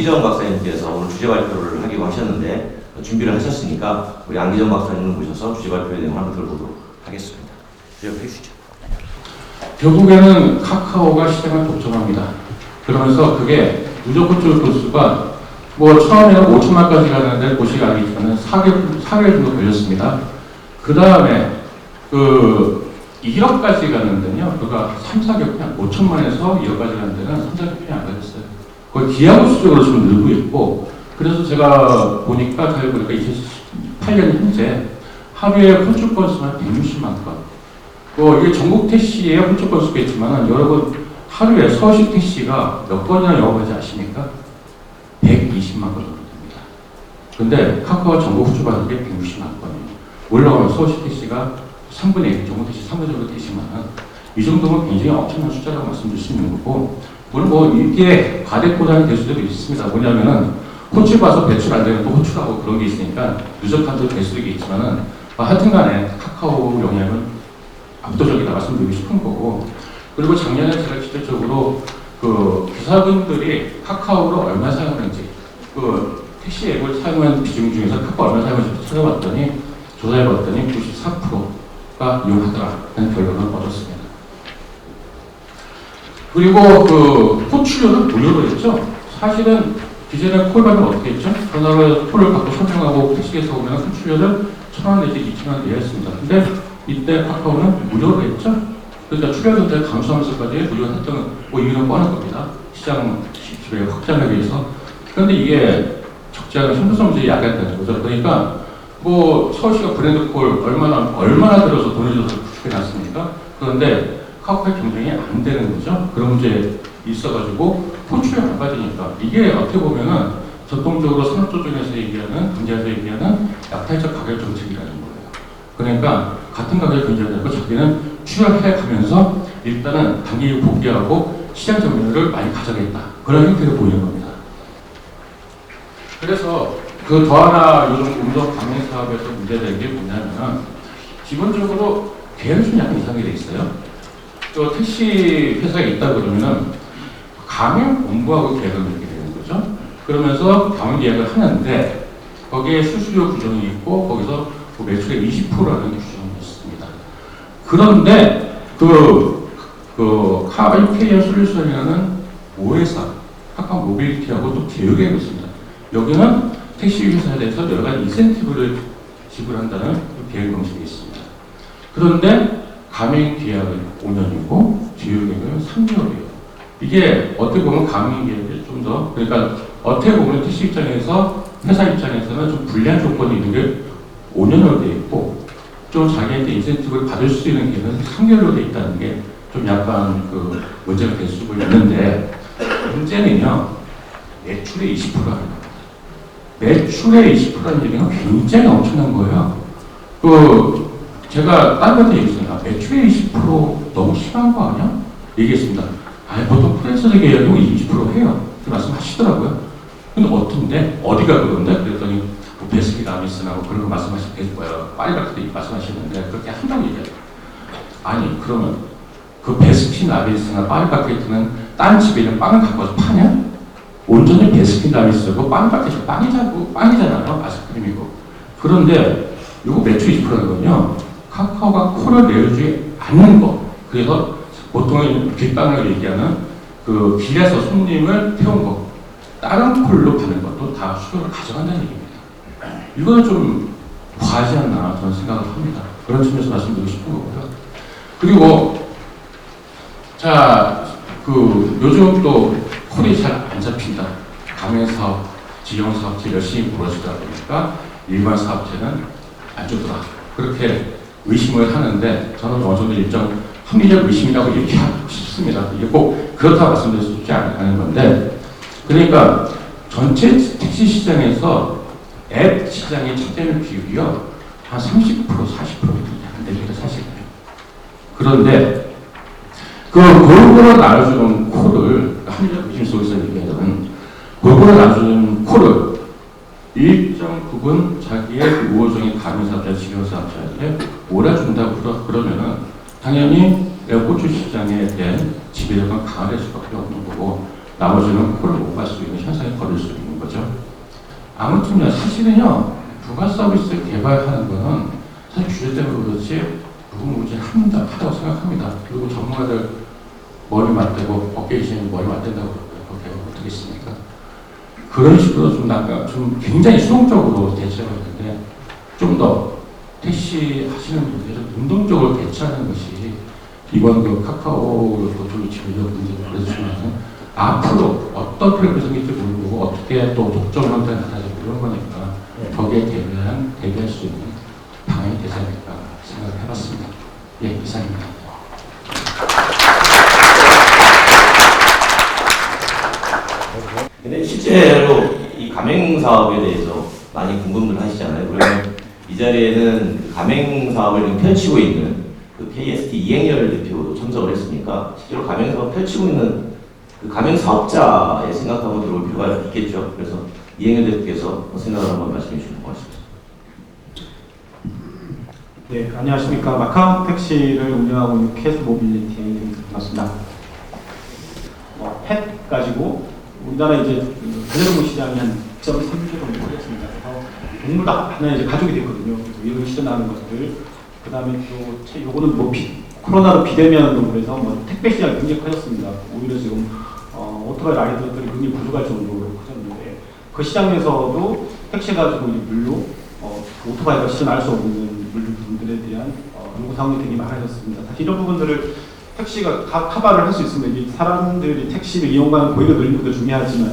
안기정 박사님께서 오늘 주제 발표를 하기로 하셨는데 준비를 하셨으니까 우리 안기정 박사님을 모셔서 주제 발표에 대한 한번 들어보도록 하겠습니다. 주제 발표해 주시죠. 결국에는 카카오가 시장을 독점합니다. 그러면서 그게 누적 호출 건수가 뭐 처음에는 5천만까지 가는데 보시기 알겠지만 4개월 정도 걸렸습니다. 그 다음에 1억까지 가는 데는요, 그가 3, 4개월, 그냥 5천만에서 1억까지 가는 데는 3, 4개월이 안 걸렸어요. 거의 기하급수적으로 지금 늘고 있고, 그래서 제가 보니까, 잘 보니까 2018년 현재 하루에 호출 건수는 160만 건. 이게 전국 택시의 호출 건수가 있지만, 여러분, 하루에 서울시 택시가 몇 건이나 영업하지 아십니까? 120만 건 정도 됩니다. 근데 카카오 전국 호출 받는 게 160만 건이에요. 올라오면 서울시 택시가 3분의 1 정도 택시, 3분 정도 택시만 이 정도면 굉장히 엄청난 숫자라고 말씀드릴 수 있는 거고, 물론 뭐 이게 과대포장이 될 수도 있습니다. 뭐냐면은 호출 봐서 배출 안 되면 또 호출하고 그런 게 있으니까 누적한도 될 수도 있겠지만은 하여튼간에 카카오 영향은 압도적이다 말씀드리고 싶은 거고, 그리고 작년에 제가 직접적으로 기사분들이 카카오를 얼마 사용하는지, 택시 앱을 사용하는 비중 중에서 카카오 얼마 사용하는지 찾아봤더니, 조사해봤더니 94%가 이용하더라는 결론을 얻었습니다. 그리고 호출료는 무료로 했죠. 사실은 기존에 콜 받으면 어떻게 했죠? 전화를 콜을 받고 설명하고 택시에서 오면 호출료를 1,000원 내지 2,000원 내야 했습니다. 근데 이때 카카오는 무료로 했죠. 그러니까 출연료를 감수하면서까지 무료로 했던 이유는 뻔한 겁니다. 시장 지배를 확장하기 위해서. 그런데 이게 적지 않은 형사성 문제에 야기했다는 거죠. 그러니까 서울시가 브랜드 콜 얼마나 들어서 돈을 줘서 구축해놨습니까? 그런데 카카오의 경쟁이 안 되는 거죠. 그런 문제 있어가지고 호출이 안 받으니까 이게 어떻게 보면은 전통적으로 산업조정에서 얘기하는 경제에서 얘기하는 약탈적 가격 정책이라는 거예요. 그러니까 같은 가격을 경쟁하고 자기는 출혈해 가면서 일단은 단기 복귀하고 시장 점유율을 많이 가져가겠다. 그런 형태로 보이는 겁니다. 그래서 더 하나 요즘 운동 강행 사업에서 문제되는 게 뭐냐면, 기본적으로 계획이 좀 약간 이상하게 돼 있어요. 또 택시 회사가 있다 그러면은 강행 본부하고 계약을 이렇게 되는 거죠. 그러면서 강행 계약을 하는데 거기에 수수료 규정이 있고 거기서 매출의 20%라는 규정이 있습니다. 그런데 카이케이어 솔루션이라는 5회사 카카오 모빌리티하고 또 계약이 있습니다. 여기는 택시 회사에 대해서 여러 가지 인센티브를 지불한다는 계획 방식이 있습니다. 그런데 가맹 계약은 5년이고 제휴 계약은 3개월이에요. 이게 어떻게 보면 가맹 계약이 좀 더, 그러니까 어떻게 보면 택시 입장에서, 회사 입장에서는 좀 불리한 조건이 있는 게 5년으로 되어 있고, 좀 자기한테 인센티브를 받을 수 있는 계약은 3개월로 되어 있다는 게 좀 약간 문제가 될 수가 있는데, 문제는요, 매출의 20%라는 겁니다. 매출의 20%라는 얘기는 굉장히 엄청난 거예요. 제가 딴 데한테 얘기했어요. 매출의 20% 너무 심한 거 아니야? 얘기했습니다. 보통 프랜차이즈 계약이 20% 해요. 그 말씀하시더라고요. 근데 어떤데? 어디가 그런데? 그랬더니 베스킨 라빈스라고 그런 거 말씀하시겠고요. 파리바게뜨 말씀하시는데 그렇게 한다고 얘기해요. 아니, 그러면 베스킨 라빈스나 파리바게뜨는 다른 집에 있는 빵을 갖고 와서 파냐? 온전히 베스킨 라빈스고 파리바게뜨 빵이잖아요. 아이스크림이고. 그런데 이거 매출 20%는 건요, 카카오가 콜을 내어주지 않는 거. 그래서 보통은 뒷방을 얘기하는 길에서 손님을 태운 거, 다른 콜로 받는 것도 다 수수료를 가져간다는 얘기입니다. 이거는 좀 과하지 않나 저는 생각을 합니다. 그런 측면에서 말씀드리고 싶은 거고요. 그리고 요즘 또 콜이 잘 안 잡힌다. 가맹사업, 지역사업체 열심히 벌어지다 보니까 일반 사업체는 안 좋더라. 그렇게 의심을 하는데 저는 어느 정도 일정 합리적 의심이라고 얘기하고 싶습니다. 이게 꼭 그렇다고 말씀드릴 수 있지 않은 건데, 그러니까 전체 택시 시장에서 앱 시장의 차지하는 비율이요, 한 30%, 40%밖에 안 됩니다, 사실은. 그런데 골고루 나눠주는 콜을, 합리적 의심 속에서 얘기하자면 골고루 나눠주는 콜을 일정 부분 자기의 우호적인 가맹사업자, 지역사업자에게 몰아준다고 그러면은 당연히 에어포츠 시장에 대한 지배력은 강화될 수밖에 없는 거고, 나머지는 콜을 못 받을 수 있는 현상이 벌어질 수 있는 아무튼요, 사실은요, 부가 서비스를 개발하는 거는 사실 규제 때문에 그렇지 무궁무진하다고 생각합니다. 그리고 전문가들 머리 맞대고 어깨 이시는 머리 맞댄다고 그렇게 어떻겠습니까? 그런 식으로 좀 굉장히 수동적으로 대처를 했는데 좀 더 택시 하시는 분들이 좀 능동적으로 대처하는 것이 이번 그 카카오 도둑이 지배적 문제를 그랬지만 앞으로 어떻게 구성일지 모르고 어떻게 또 독점 형태가 나타날지 모르는 거니까 거기에 대비할 수 있는 방향이 되지 않을까 생각을 해봤습니다. 예, 이상입니다. 근데 실제로 이 가맹 사업에 대해서 많이 궁금들 하시잖아요. 그러면 이 자리에는 그 가맹 사업을 펼치고 있는 그 KST 이행열 대표도 참석을 했으니까 실제로 가맹 사업 펼치고 있는 그 가맹 사업자의 생각 한번 들어볼 필요가 있겠죠. 그래서 이행열 대표께서 생각을 한번 말씀해 주시면 고맙습니다. 네, 안녕하십니까. 마카오 택시를 운영하고 있는 캐스 모빌리티의 반갑습니다. 펫 가지고 우리나라 이제 반려동물 시장이 한 2.3조 정도 되었습니다. 그래서 동물 하나 이제 가족이 됐거든요. 이런 실현하는 것들, 그 다음에 또 요거는 뭐 코로나로 비대면으로 그래서 뭐 택배 시장이 굉장히 커졌습니다. 오히려 지금 오토바이 라이더들이 굉장히 부족할 정도로 커졌는데 그 시장에서도 택시 가지고 이제 물류 오토바이가 실현할 수 없는 물류분들에 대한 요구 사항이 되게 많아졌습니다. 사실 이런 부분들을 택시가 커버를 할 수 있습니다. 이 사람들이 택시를 이용하는 고객을 늘리는 것도 중요하지만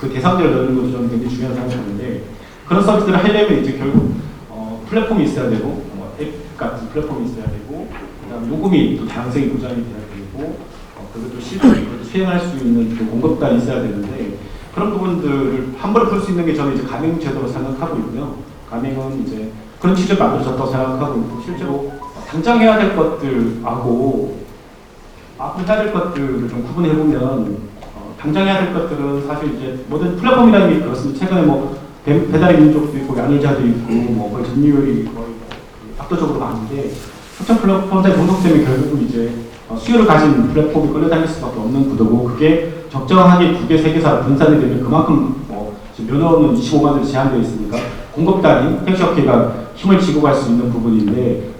그 대상자를 늘리는 것도 저는 굉장히 중요하다고 생각하는데 그런 서비스를 하려면 이제 결국 플랫폼이 있어야 되고 앱 같은 플랫폼이 있어야 되고 그다음 요금이 또 다양성이 보장이 돼야 되고 그리고 또 실제로 수행할 수 있는 또 공급단이 있어야 되는데 그런 부분들을 한 번에 풀 수 있는 게 저는 이제 가맹 제도로 생각하고 있고요. 가맹은 이제 그런 취지로 만들어졌다고 생각하고 있고 실제로 당장 해야 될 것들하고 앞으로 해야 될 것들을 좀 구분해보면 당장 해야 될 것들은 사실 이제 모든 플랫폼이라는 게 그렇습니다. 최근에 뭐 배달의 민족도 있고 양일자도 있고 뭐 거의 점유율이 거의 압도적으로 많은데 소통 플랫폼과의 공통점이 결국은 이제 수요를 가진 플랫폼이 끌려다닐 수밖에 없는 구도고 그게 적정하게 2개, 3개사 분산이 되면 그만큼 지금 면허는 25만 대 제한되어 있으니까 공급단이 택시업계가 힘을 쥐고 갈 수 있는 부분인데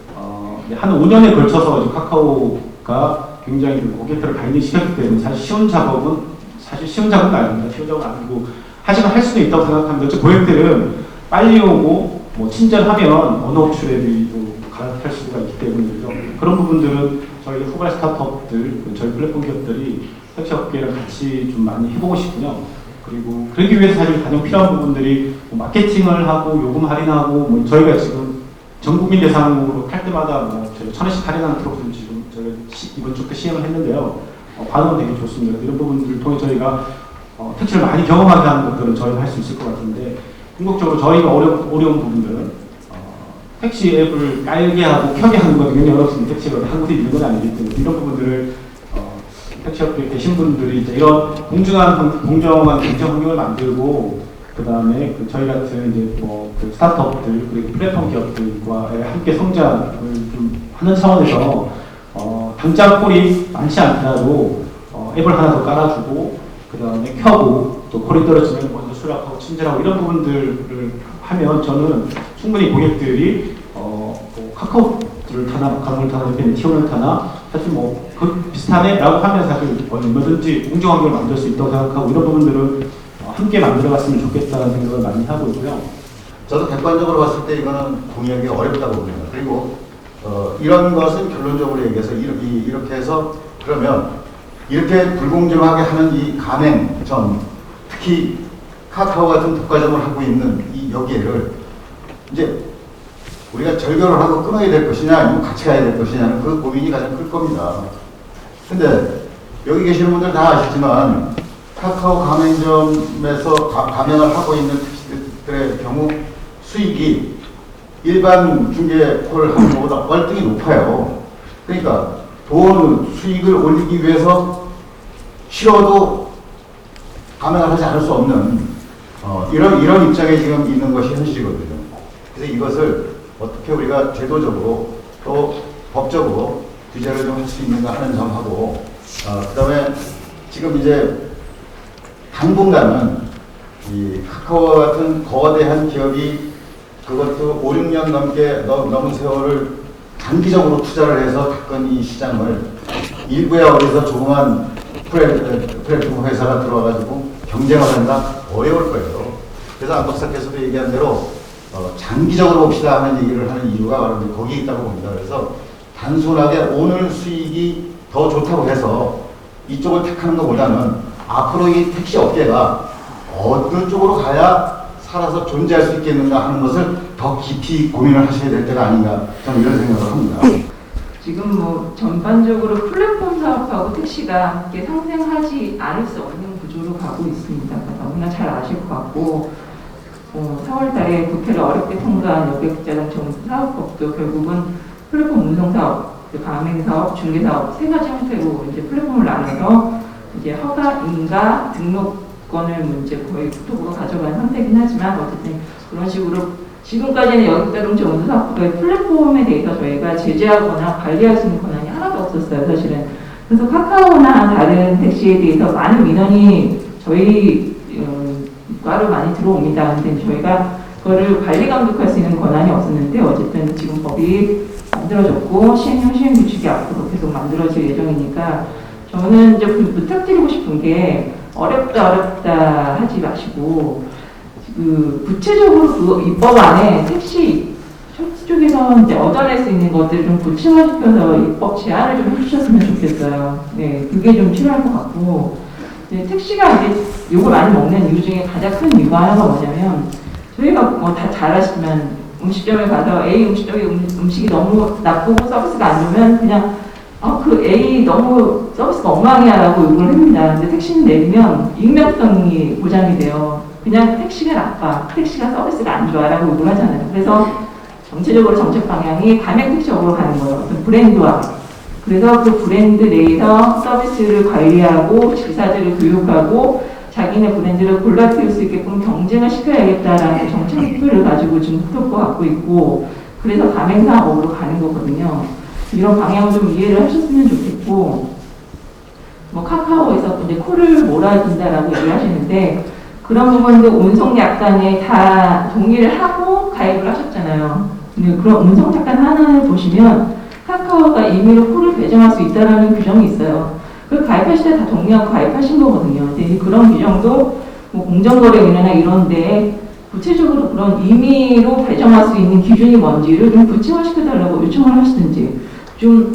한 5년에 걸쳐서 이제 카카오가 굉장히 고객들을 발견시켰기 때문에 사실 쉬운 작업은 아닙니다. 쉬운 작업은 아니고 하지만 할 수도 있다고 생각합니다. 저 고객들은 빨리 오고 뭐 친절하면 언어 호출에도 갈아탈 수가 있기 때문에 그런 부분들은 저희 후발 스타트업들, 저희 플랫폼 기업들이 택시업계랑 같이 좀 많이 해보고 싶고요. 그리고 그러기 위해서 사실 가장 필요한 부분들이 뭐 마케팅을 하고 요금 할인하고 뭐 저희가 지금 전 국민 대상으로 탈 때마다 뭐 저희 1,000원씩 할인하는 프로그램 지금 저희가 이번 주부터 시행을 했는데요. 반응은 되게 좋습니다. 이런 부분들을 통해 저희가 택시를 많이 경험하게 하는 것들은 저희가 할 수 있을 것 같은데 궁극적으로 저희가 어려운 부분들은 택시 앱을 깔게 하고 켜게 하는 것이 굉장히 어렵습니다. 택시가 한 곳에 있는 건 아니기 때문에 이런 부분들을 택시업계에 계신 분들이 이제 이런 공정한 경쟁 환경을 만들고 그 다음에 저희 같은 이제 그 스타트업들 그리고 플랫폼 기업들과의 함께 성장을 좀 하는 차원에서 당장 콜이 많지 않더라도 앱을 하나 더 깔아주고 그 다음에 켜고 또 콜이 떨어지면 먼저 수락하고 친절하고 이런 부분들을 하면 저는 충분히 고객들이 카카오를 타나 강을 타나 티온을 타나 사실 그 비슷하네 라고 하면 사실 얼마든지 공정 환경을 만들 수 있다고 생각하고 이런 부분들은 함께 만들어갔으면 좋겠다는 생각을 많이 하고 있고요. 저도 객관적으로 봤을 때 이거는 동의하기 어렵다고 봅니다. 그리고 이런 것은 결론적으로 얘기해서 이렇게 해서 그러면 이렇게 불공정하게 하는 이 가맹점, 특히 카카오 같은 독과점을 하고 있는 이 여기를 이제 우리가 절교를 하고 끊어야 될 것이냐 아니면 같이 가야 될 것이냐는 그 고민이 가장 클 겁니다. 근데 여기 계시는 분들 다 아시지만 카카오 가맹점에서 가맹을 하고 있는 택시들의 경우 수익이 일반 중개콜을 하는 것보다 월등히 높아요. 그러니까 수익을 올리기 위해서 싫어도 가맹을 하지 않을 수 없는 이런 입장에 지금 있는 것이 현실이거든요. 그래서 이것을 어떻게 우리가 제도적으로 또 법적으로 규제를 좀 할 수 있는가 하는 점하고 그 다음에 지금 이제 당분간은 이 카카오 같은 거대한 기업이 그것도 5, 6년 넘은 세월을 장기적으로 투자를 해서 닦은 이 시장을 일부에 어디서 조그만 플랫폼 회사가 들어와가지고 경쟁을 한다? 어려울 거예요. 그래서 안 박사께서도 얘기한 대로 장기적으로 봅시다 하는 얘기를 하는 이유가 바로 거기 있다고 봅니다. 그래서 단순하게 오늘 수익이 더 좋다고 해서 이쪽을 택하는 것보다는 앞으로 이 택시 업계가 어느 쪽으로 가야 살아서 존재할 수 있겠는가 하는 것을 더 깊이 고민을 하셔야 될 때가 아닌가 저는 이런 생각을 합니다. 지금 뭐 전반적으로 플랫폼 사업하고 택시가 함께 상생하지 않을 수 없는 구조로 가고 있습니다. 너무나 잘 아실 것 같고 4월 달에 국회를 어렵게 통과한 여객자동차 사업법도 결국은 플랫폼 운송 사업, 가맹 사업, 중개 사업 세 가지 형태로 이제 플랫폼을 나눠서 이제 허가, 인가, 등록권을 이제 거의 국토부가 가져간 상태긴 하지만 어쨌든 그런 식으로 지금까지는 여객자동차 운송 사업부의 플랫폼에 대해서 저희가 제재하거나 관리할 수 있는 권한이 하나도 없었어요, 사실은. 그래서 카카오나 다른 택시에 대해서 많은 민원이 저희 과로 많이 들어옵니다. 근데 저희가 그거를 관리 감독할 수 있는 권한이 없었는데 어쨌든 지금 법이 만들어졌고 시행령 시행 규칙이 앞으로 계속 만들어질 예정이니까 저는 이제 부탁드리고 싶은 게 어렵다 하지 마시고 구체적으로 그 입법 안에 택시 쪽에서 이제 얻어낼 수 있는 것들을 좀 구체화시켜서 입법 제안을 좀 해주셨으면 좋겠어요. 네, 그게 좀 필요할 것 같고. 네, 택시가 이제 욕을 많이 먹는 이유 중에 가장 큰 이유가 하나가 뭐냐면 저희가 뭐 다 잘 아시지만 음식점에 가서 A 음식점의 음식이 너무 나쁘고 서비스가 안 좋으면 그냥 그 A 너무 서비스가 엉망이야 라고 욕을 합니다. 근데 택시는 내리면 익명성이 보장이 돼요. 그냥 택시가 나빠, 택시가 서비스가 안 좋아 라고 욕을 하잖아요. 그래서 전체적으로 정책 방향이 가맹 택시업으로 가는 거예요. 어떤 브랜드화. 그래서 그 브랜드 내에서 서비스를 관리하고 기사들을 교육하고 자기네 브랜드를 골라 키울 수 있게끔 경쟁을 시켜야겠다라는 정책 목표를 가지고 지금 국토부가 갖고 있고 그래서 가맹사업으로 가는 거거든요. 이런 방향을 좀 이해를 하셨으면 좋겠고 뭐 카카오에서 이제 코를 몰아준다라고 얘기를 하시는데 그런 부분도 운송약관에 다 동의를 하고 가입을 하셨잖아요. 근데 그런 운송약관 하나를 보시면 카카오가 임의로 콜을 배정할 수 있다는 규정이 있어요. 그 가입하실 때 다 동의하고 가입하신 거거든요. 근데 그런 규정도 뭐 공정거래위원회나 이런데 구체적으로 그런 임의로 배정할 수 있는 기준이 뭔지를 좀 구체화시켜달라고 요청을 하시든지 좀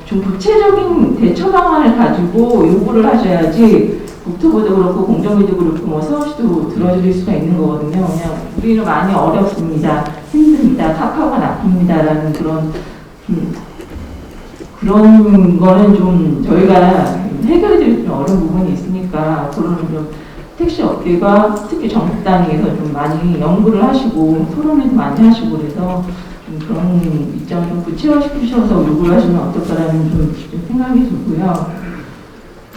구체적인 대처 방안을 가지고 요구를 하셔야지 국토부도 그렇고 공정위도 그렇고 뭐 서울시도 들어줄 수가 있는 거거든요. 그냥 우리는 많이 어렵습니다. 힘듭니다. 카카오가 나쁩니다라는 그런 거는 좀 저희가 해결해드리기 좀 어려운 부분이 있으니까 그런 좀 택시 업계가 특히 정부단위에서 좀 많이 연구를 하시고 토론회도 많이 하시고 그래서 좀 그런 입장을 좀 구체화시키셔서 요구를 하시면 어떨까라는 좀 생각이 들고요.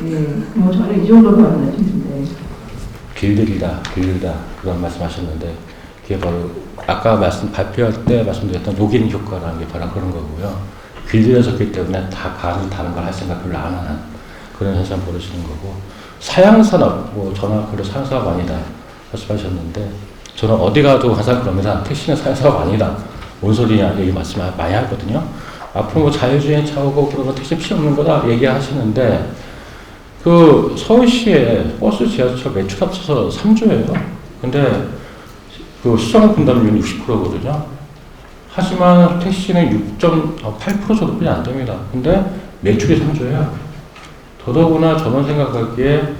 네, 뭐 저는 이 정도로 말씀드립니다. 길들이다 그런 말씀하셨는데 그게 바로 아까 발표할 때 말씀드렸던 녹인 효과라는 게 바로 그런 거고요. 길들여졌기 때문에 다 가는 다른 걸 할 생각 별로 안 하는 그런 현상 벌어지는 거고 사양산업, 뭐 전화 그래 사양산업 아니다 말씀하셨는데 저는 어디 가도 항상 그럽니다. 택시는 사양산업 아니다. 뭔 소리냐 얘기 말씀 많이 하거든요. 앞으로 뭐 자율주행 차 오고 그러면 택시 필요 없는 거다 얘기하시는데 그 서울시에 버스 지하철 매출 합쳐서 3조예요. 근데 그 수정 분담률이 60%거든요. 하지만 택시는 6.8% 정도뿐이 안 됩니다. 근데 매출이 3조예요. 더더구나 저는 생각하기에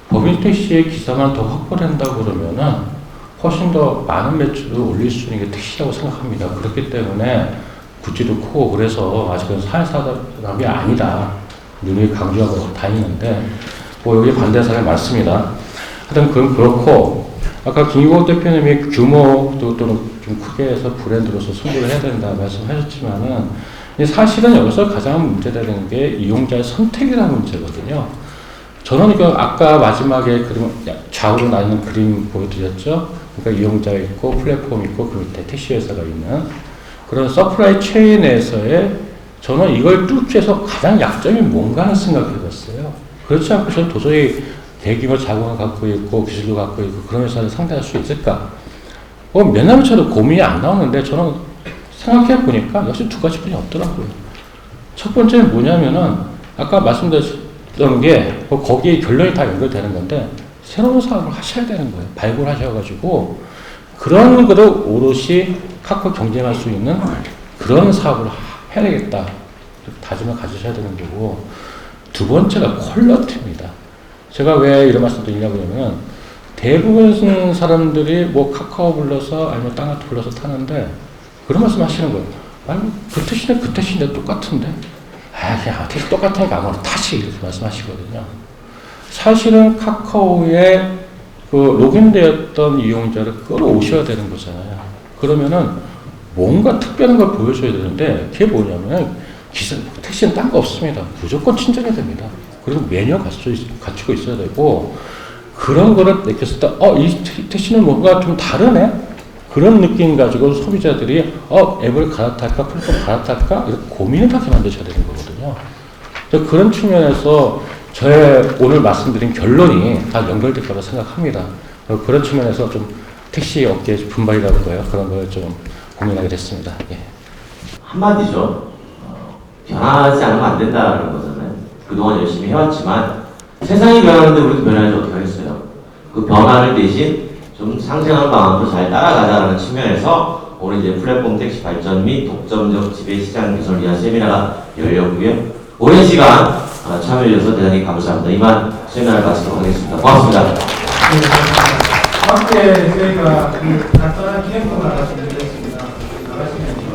법인 택시의 기사만 더 확보된다고 그러면은 훨씬 더 많은 매출을 올릴 수 있는 게 택시라고 생각합니다. 그렇기 때문에 굿즈도 크고 그래서 아직은 사회사업이 아니다. 눈이 강조하고 다니는데 뭐 여기 반대 사람이 많습니다. 하여튼 그건 그렇고 아까 김기복 대표님이 규모도 또는 좀 크게 해서 브랜드로서 승부를 해야 된다 말씀하셨지만은 사실은 여기서 가장 문제되는 게 이용자의 선택이라는 문제거든요. 저는 그 아까 마지막에 그림 좌우로 나뉘는 그림 보여드렸죠. 그러니까 이용자 있고 플랫폼 있고 그 밑에 택시 회사가 있는 그런 서플라이 체인에서의 저는 이걸 뚫기 위해서 가장 약점이 뭔가 하는 생각을 해봤어요. 그렇지 않고 저는 도저히 대규모 자본을 갖고 있고 기술도 갖고 있고 그런 회사를 상대할 수 있을까? 몇 년을 쳐도 고민이 안 나오는데 저는 생각해 보니까 역시 두 가지뿐이 없더라고요. 첫 번째는 뭐냐면은 아까 말씀드렸던 게 거기에 결론이 다 연결되는 건데 새로운 사업을 하셔야 되는 거예요. 발굴하셔가지고 그런 거를 오롯이 카카오 경쟁할 수 있는 그런 사업을 해야 되겠다. 다짐을 가지셔야 되는 거고 두 번째가 퀄러티입니다. 제가 왜 이런 말씀 드리냐고 하면 대부분 사람들이 뭐 카카오 불러서 아니면 딴 것도 불러서 타는데 그런 말씀 하시는 거예요. 아니 그 택시인데 똑같은데 그냥 택시 똑같으니까 아무나 타시 이렇게 말씀하시거든요. 사실은 카카오에 그 로그인되었던 이용자를 끌어오셔야 되는 거잖아요. 그러면은 뭔가 특별한 걸 보여줘야 되는데 그게 뭐냐면 택시는 딴 거 없습니다. 무조건 친절해야 됩니다. 그리고 매뉴얼 갖추고 있어야 되고 그런 거를 느꼈을 때 이 택시는 뭔가 좀 다르네? 그런 느낌 가지고 소비자들이 앱을 갈아탈까 플랫폼 갈아탈까 이렇게 고민을 하게 만드셔야 되는 거거든요. 그래서 그런 측면에서 저의 오늘 말씀드린 결론이 다 연결될 거라고 생각합니다. 그런 측면에서 좀 택시 업계의 분발이라고 해요. 그런 걸 좀 고민하게 됐습니다. 예. 한마디죠. 변하지 않으면 안 된다는 거잖아요. 그동안 열심히 해왔지만 세상이 변하는데 우리도 변하지 어떻게 하겠어요. 그 변화를 대신 좀 상생하는 방향으로 잘 따라가자라는 측면에서 오늘 이제 플랫폼 택시 발전 및 독점적 지배 시장 개선을 위한 세미나가 열렸고요. 오랜 시간 참여해 주셔서 대단히 감사합니다. 이만 세미나를 마치도록 하겠습니다. 고맙습니다. 함께 저희가 간단한 기획본을 하나 준비했습니다. 나가시면서